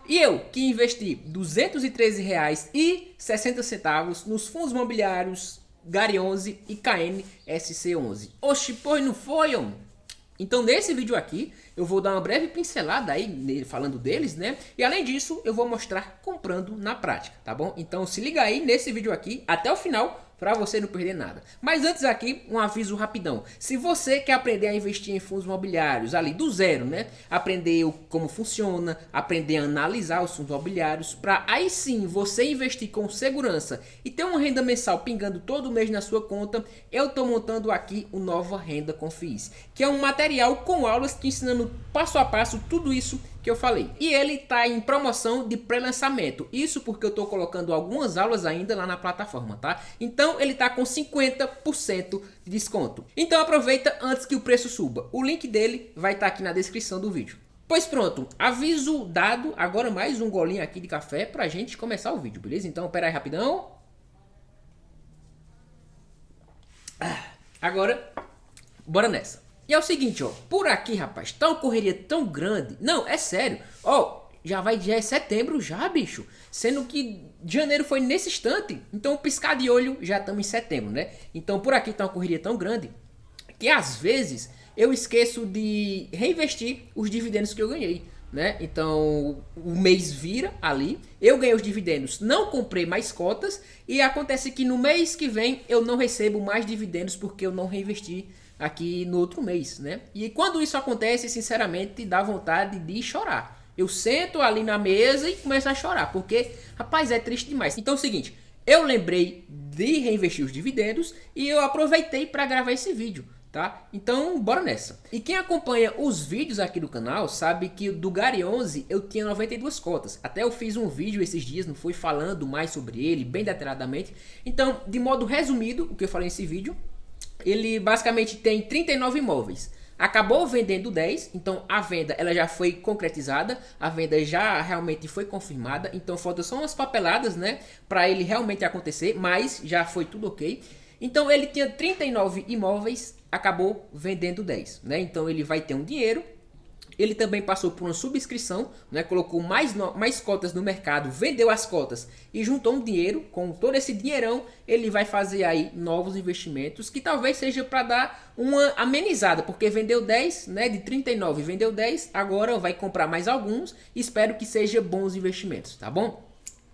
E eu que investi R$ 213,60 nos fundos imobiliários Gari 11 e KNSC 11. Oxi, pois não foi, homem? Então nesse vídeo aqui eu vou dar uma breve pincelada aí falando deles, né? E além disso eu vou mostrar comprando na prática, tá bom? Então se liga aí nesse vídeo aqui até o final para você não perder nada. Mas antes aqui, um aviso rapidão. Se você quer aprender a investir em fundos imobiliários ali do zero, né? Aprender como funciona, aprender a analisar os fundos imobiliários, para aí sim você investir com segurança e ter uma renda mensal pingando todo mês na sua conta, eu tô montando aqui o Nova Renda com FIIs, que é um material com aulas te ensinando passo a passo tudo isso que eu falei. E ele tá em promoção de pré-lançamento. Isso porque eu tô colocando algumas aulas ainda lá na plataforma, tá? Então ele tá com 50% de desconto. Então aproveita antes que o preço suba. O link dele vai estar aqui na descrição do vídeo. Pois pronto, aviso dado, agora mais um golinho aqui de café pra gente começar o vídeo, beleza? Então pera aí rapidão. Agora, bora nessa. E é o seguinte, ó, por aqui, rapaz, tá uma correria tão grande. Não, é sério. Ó, já é setembro já, bicho. Sendo que janeiro foi nesse instante. Então, piscar de olho, já estamos em setembro, né? Então, por aqui tá uma correria tão grande que às vezes eu esqueço de reinvestir os dividendos que eu ganhei, né? Então, o mês vira ali, eu ganhei os dividendos, não comprei mais cotas e acontece que no mês que vem eu não recebo mais dividendos porque eu não reinvesti aqui no outro mês, né? E quando isso acontece, sinceramente, dá vontade de chorar. Eu sento ali na mesa e começo a chorar, porque, rapaz, é triste demais. Então é o seguinte, eu lembrei de reinvestir os dividendos e eu aproveitei para gravar esse vídeo, tá? Então, bora nessa. E quem acompanha os vídeos aqui do canal sabe que do Gari 11 eu tinha 92 cotas. Até eu fiz um vídeo esses dias, não fui falando mais sobre ele, bem detalhadamente. Então, de modo resumido, o que eu falei nesse vídeo, ele basicamente tem 39 imóveis. Acabou vendendo 10, então a venda ela já foi concretizada, a venda já realmente foi confirmada, então faltam só umas papeladas, né, para ele realmente acontecer, mas já foi tudo ok. Então ele tinha 39 imóveis, acabou vendendo 10, né? Então ele vai ter um dinheiro. Ele também passou por uma subscrição, né? Colocou mais cotas no mercado, vendeu as cotas e juntou um dinheiro. Com todo esse dinheirão, ele vai fazer aí novos investimentos, que talvez seja para dar uma amenizada, porque vendeu 10, né? De 39 vendeu 10, agora vai comprar mais alguns. Espero que sejam bons investimentos, tá bom?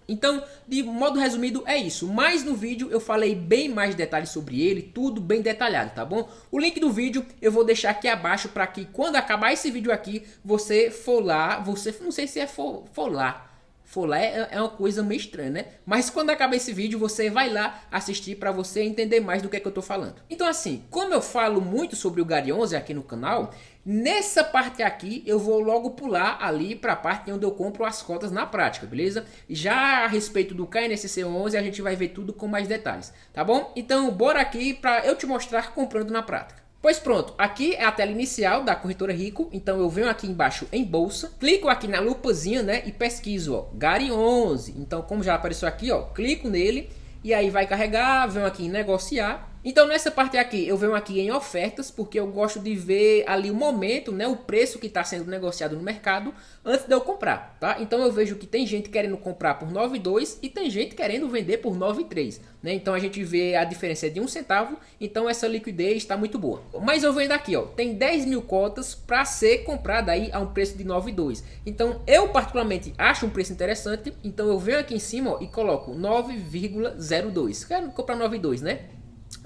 Então, de modo resumido, é isso. Mas no vídeo eu falei bem mais detalhes sobre ele, tudo bem detalhado, tá bom? O link do vídeo eu vou deixar aqui abaixo para que quando acabar esse vídeo aqui, você for lá, não sei se é for lá. For lá é uma coisa meio estranha, né? Mas quando acabar esse vídeo, você vai lá assistir para você entender mais do que é que eu tô falando. Então assim, como eu falo muito sobre o Gari 11 aqui no canal, nessa parte aqui eu vou logo pular ali para a parte onde eu compro as cotas na prática, beleza? Já a respeito do KNSC 11 a gente vai ver tudo com mais detalhes, tá bom? Então bora aqui para eu te mostrar comprando na prática. Pois pronto, aqui é a tela inicial da corretora Rico, então eu venho aqui embaixo em bolsa, clico aqui na lupazinha, né, e pesquiso, ó, Gari 11, então como já apareceu aqui, ó, clico nele e aí vai carregar, venho aqui em negociar. Então nessa parte aqui eu venho aqui em ofertas, porque eu gosto de ver ali o momento, né, o preço que está sendo negociado no mercado antes de eu comprar, tá? Então eu vejo que tem gente querendo comprar por 9,2 e tem gente querendo vender por 9,3, né? Então a gente vê a diferença de 1 centavo, então essa liquidez está muito boa. Mas eu vendo aqui, ó, tem 10 mil cotas para ser comprada aí a um preço de 9,2. Então eu particularmente acho um preço interessante, então eu venho aqui em cima, ó, e coloco 9,02. Quero comprar 9,2, né?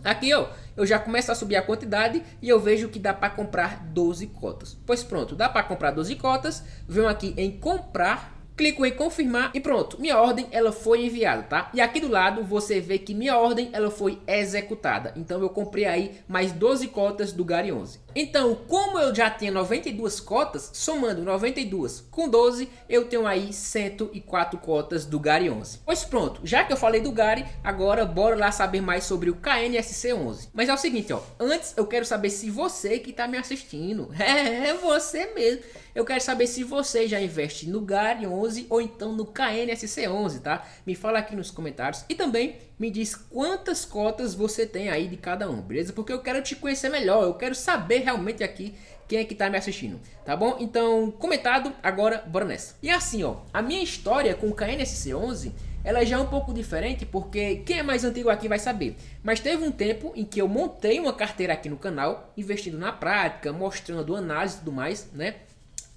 Aqui, ó, eu já começo a subir a quantidade e eu vejo que dá para comprar 12 cotas. Pois pronto, dá para comprar 12 cotas. Venho aqui em comprar, clico em confirmar e pronto, minha ordem ela foi enviada, tá? E aqui do lado você vê que minha ordem ela foi executada. Então eu comprei aí mais 12 cotas do Gari 11. Então, como eu já tinha 92 cotas, somando 92 com 12, eu tenho aí 104 cotas do Gari 11. Pois pronto, já que eu falei do Gari, agora bora lá saber mais sobre o KNSC 11. Mas é o seguinte, ó, antes eu quero saber se você que está me assistindo, é você mesmo. Eu quero saber se você já investe no Gari 11 ou então no KNSC 11, tá? Me fala aqui nos comentários e também me diz quantas cotas você tem aí de cada um, beleza? Porque eu quero te conhecer melhor, eu quero saber realmente aqui quem é que tá me assistindo, tá bom? Então, comentado, agora bora nessa. E assim, ó, a minha história com o KNSC11, ela já é um pouco diferente, porque quem é mais antigo aqui vai saber. Mas teve um tempo em que eu montei uma carteira aqui no canal, investindo na prática, mostrando análise e tudo mais, né?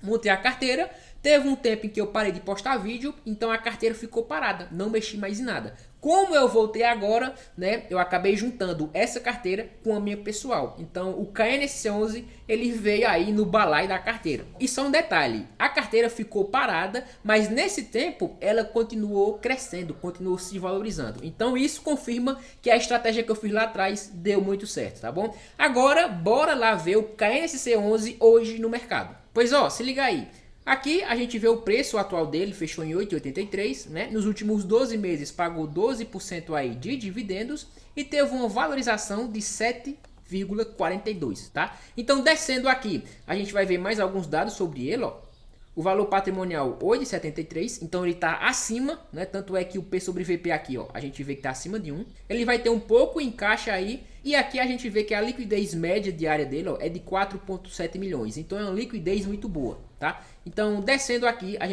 Montei a carteira, teve um tempo em que eu parei de postar vídeo, então a carteira ficou parada, não mexi mais em nada. Como eu voltei agora, né, eu acabei juntando essa carteira com a minha pessoal. Então o KNSC11 ele veio aí no balaio da carteira. E só um detalhe, a carteira ficou parada, mas nesse tempo ela continuou crescendo, continuou se valorizando. Então isso confirma que a estratégia que eu fiz lá atrás deu muito certo, tá bom? Agora bora lá ver o KNSC11 hoje no mercado. Pois ó, se liga aí. Aqui a gente vê o preço atual dele, fechou em 8,83, né? Nos últimos 12 meses pagou 12% aí de dividendos e teve uma valorização de 7,42, tá? Então descendo aqui, a gente vai ver mais alguns dados sobre ele, ó. O valor patrimonial 8,73, então ele está acima, né? Tanto é que o P sobre VP aqui, ó, a gente vê que está acima de 1. Ele vai ter um pouco em caixa aí, e aqui a gente vê que a liquidez média diária dele, ó, é de 4,7 milhões. Então é uma liquidez muito boa, tá? Então descendo aqui, a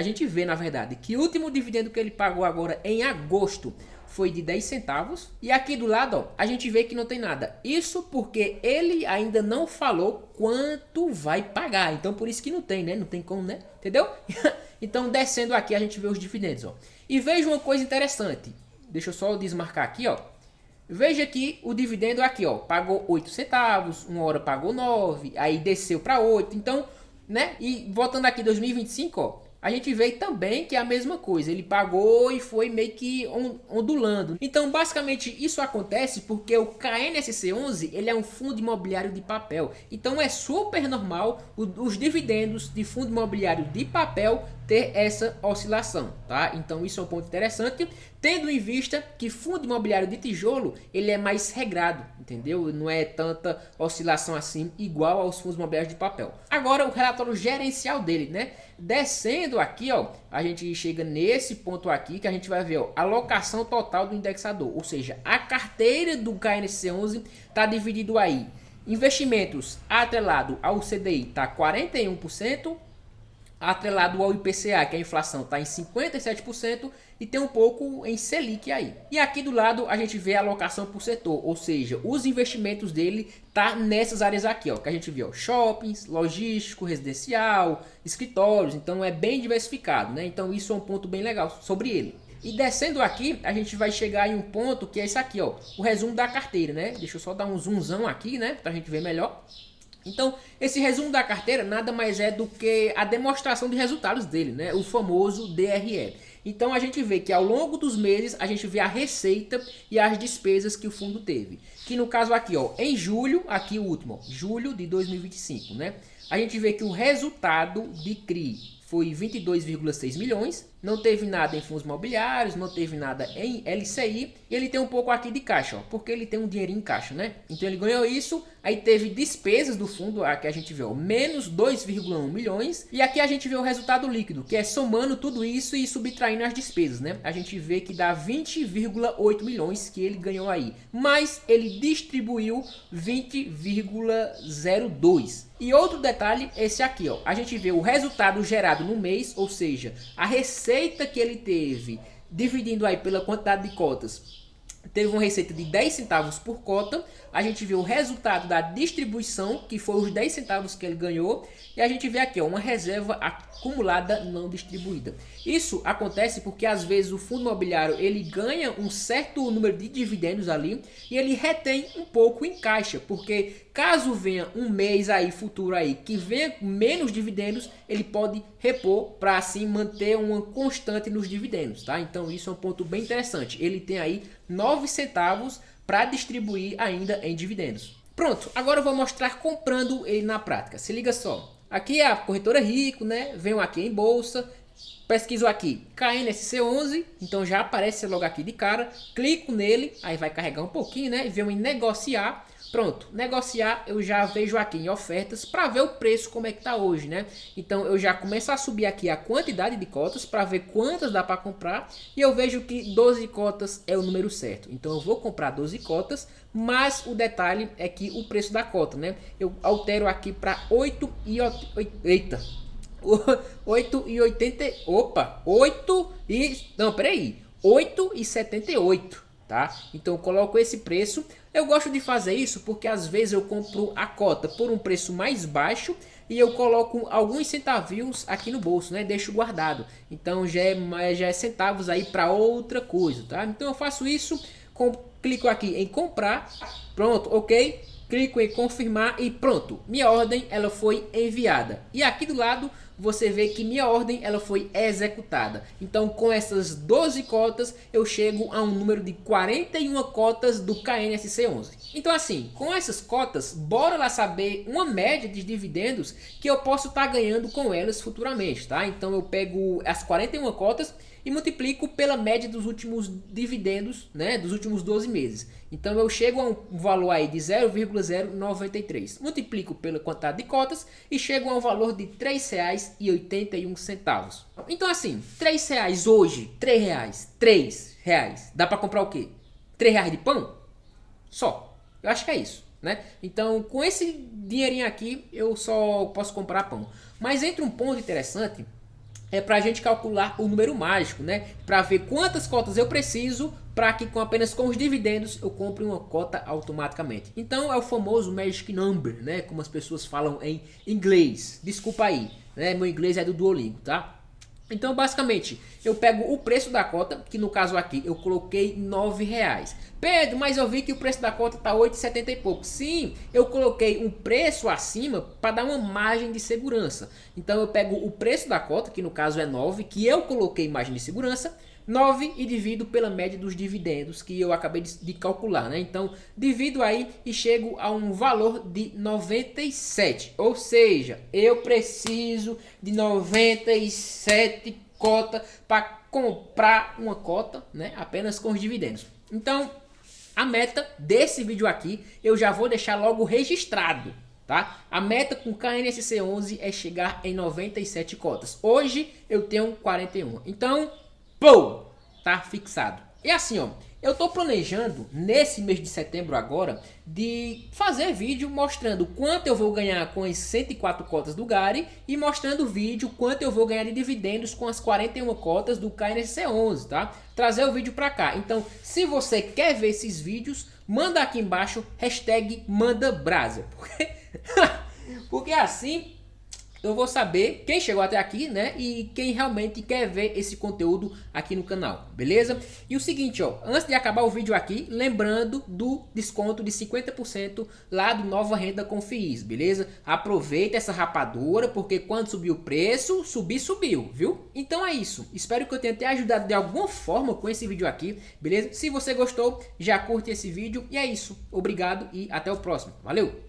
gente vê na verdade que o último dividendo que ele pagou agora em agosto foi de 10 centavos. E aqui do lado, ó, a gente vê que não tem nada. Isso porque ele ainda não falou quanto vai pagar. Então por isso que não tem, né? Não tem como, né? Entendeu? Então descendo aqui a gente vê os dividendos, ó. E veja uma coisa interessante. Deixa eu só desmarcar aqui, ó. Veja que o dividendo aqui, ó, pagou 8 centavos, uma hora pagou 9, aí desceu para 8. Então, né? E voltando aqui 2025, ó, a gente vê também que é a mesma coisa, ele pagou e foi meio que ondulando. Então basicamente isso acontece porque o KNSC11 ele é um fundo imobiliário de papel. Então é super normal os dividendos de fundo imobiliário de papel ter essa oscilação, tá? Então isso é um ponto interessante, tendo em vista que fundo imobiliário de tijolo ele é mais regrado, entendeu? Não é tanta oscilação assim igual aos fundos imobiliários de papel. Agora o relatório gerencial dele, né? Descendo aqui, ó, a gente chega nesse ponto aqui que a gente vai ver, ó, a alocação total do indexador, ou seja, a carteira do KNSC11 está dividido aí. Investimentos atrelado ao CDI está 41%, atrelado ao IPCA, que a inflação está em 57%, e tem um pouco em Selic aí. E aqui do lado a gente vê a alocação por setor, ou seja, os investimentos dele tá nessas áreas aqui, ó, que a gente vê, ó, shoppings, logístico, residencial, escritórios, então é bem diversificado, né? Então isso é um ponto bem legal sobre ele. E descendo aqui, a gente vai chegar em um ponto que é esse aqui, ó, o resumo da carteira, né? Deixa eu só dar um zoomzão aqui, né, pra gente ver melhor. Então, esse resumo da carteira nada mais é do que a demonstração de resultados dele, né? O famoso DRE. Então, a gente vê que ao longo dos meses, a gente vê a receita e as despesas que o fundo teve. Que no caso aqui, ó, em julho, aqui o último, ó, julho de 2025, né? A gente vê que o resultado de CRI foi 22,6 milhões, não teve nada em fundos imobiliários, não teve nada em LCI, e ele tem um pouco aqui de caixa, ó, porque ele tem um dinheirinho em caixa, né? Então ele ganhou isso, aí teve despesas do fundo, aqui a gente vê, ó, menos 2,1 milhões, e aqui a gente vê o resultado líquido, que é somando tudo isso e subtraindo as despesas, né? A gente vê que dá 20,8 milhões que ele ganhou aí, mas ele distribuiu 20,02. E outro detalhe, esse aqui, ó, a gente vê o resultado gerado no mês, ou seja, a receita que ele teve, dividindo aí pela quantidade de cotas, teve uma receita de 10 centavos por cota. A gente vê o resultado da distribuição, que foi os 10 centavos que ele ganhou, e a gente vê aqui, ó, uma reserva acumulada não distribuída. Isso acontece porque às vezes o fundo imobiliário ele ganha um certo número de dividendos ali e ele retém um pouco em caixa, porque caso venha um mês aí futuro aí que venha menos dividendos, ele pode repor para assim manter uma constante nos dividendos, tá? Então isso é um ponto bem interessante. Ele tem aí 9 centavos para distribuir ainda em dividendos. Pronto, agora eu vou mostrar comprando ele na prática. Se liga só. Aqui é a corretora Rico, né? Venho aqui em bolsa, pesquiso aqui KNSC11, então já aparece logo aqui de cara. Clico nele, aí vai carregar um pouquinho, né? Venho em negociar. Pronto, negociar eu já vejo aqui em ofertas para ver o preço como é que tá hoje, né? Então eu já começo a subir aqui a quantidade de cotas para ver quantas dá para comprar e eu vejo que 12 cotas é o número certo. Então eu vou comprar 12 cotas, mas o detalhe é que o preço da cota, né? Eu altero aqui para 8,80. Opa, 8 e não, peraí. 8,78, tá? Então eu coloco esse preço. Eu gosto de fazer isso porque às vezes eu compro a cota por um preço mais baixo e eu coloco alguns centavinhos aqui no bolso, né? Deixo guardado. Então já é centavos aí para outra coisa, tá? Então eu faço isso, clico aqui em comprar, pronto, ok? Clico em confirmar e pronto, minha ordem ela foi enviada. E aqui do lado você vê que minha ordem ela foi executada. Então com essas 12 cotas eu chego a um número de 41 cotas do KNSC11. Então assim, com essas cotas, bora lá saber uma média de dividendos que eu posso estar ganhando com elas futuramente, tá? Então eu pego as 41 cotas e multiplico pela média dos últimos dividendos, né, dos últimos 12 meses. Então eu chego a um valor aí de 0,093. Multiplico pela quantidade de cotas e chego a um valor de R$ 3,81. Então assim, R$ 3 hoje, R$ 3, dá para comprar o quê? R$ 3 de pão? Só. Eu acho que é isso, né? Então com esse dinheirinho aqui eu só posso comprar pão. Mas entra um ponto interessante, é para a gente calcular o número mágico, né? Para ver quantas cotas eu preciso para que apenas com os dividendos eu compre uma cota automaticamente. Então é o famoso Magic Number, né? Como as pessoas falam em inglês. Desculpa aí, né? Meu inglês é do Duolingo, tá? Então basicamente eu pego o preço da cota, que no caso aqui eu coloquei R$9. Pedro, mas eu vi que o preço da cota tá 8,70 e pouco. Sim, eu coloquei um preço acima para dar uma margem de segurança. Então eu pego o preço da cota, que no caso é 9, que eu coloquei margem de segurança, 9 e divido pela média dos dividendos que eu acabei de calcular, né? Então divido aí e chego a um valor de 97. Ou seja, eu preciso de 97 cotas para comprar uma cota, né? Apenas com os dividendos. Então a meta desse vídeo aqui eu já vou deixar logo registrado, tá? A meta com KNSC11 é chegar em 97 cotas. Hoje eu tenho 41. Então, pô, tá fixado. E assim, ó, eu tô planejando nesse mês de setembro agora de fazer vídeo mostrando quanto eu vou ganhar com as 104 cotas do Gary e mostrando vídeo quanto eu vou ganhar de dividendos com as 41 cotas do KNSC11, tá? Trazer o vídeo pra cá. Então, se você quer ver esses vídeos, manda aqui embaixo #MandaBrasa. Porque assim eu vou saber quem chegou até aqui, né? E quem realmente quer ver esse conteúdo aqui no canal, beleza? E o seguinte, ó, antes de acabar o vídeo aqui, lembrando do desconto de 50% lá do Nova Renda com FIIs, beleza? Aproveita essa rapadura, porque quando subir o preço, subiu, viu? Então é isso. Espero que eu tenha te ajudado de alguma forma com esse vídeo aqui, beleza? Se você gostou, já curte esse vídeo e é isso. Obrigado e até o próximo. Valeu!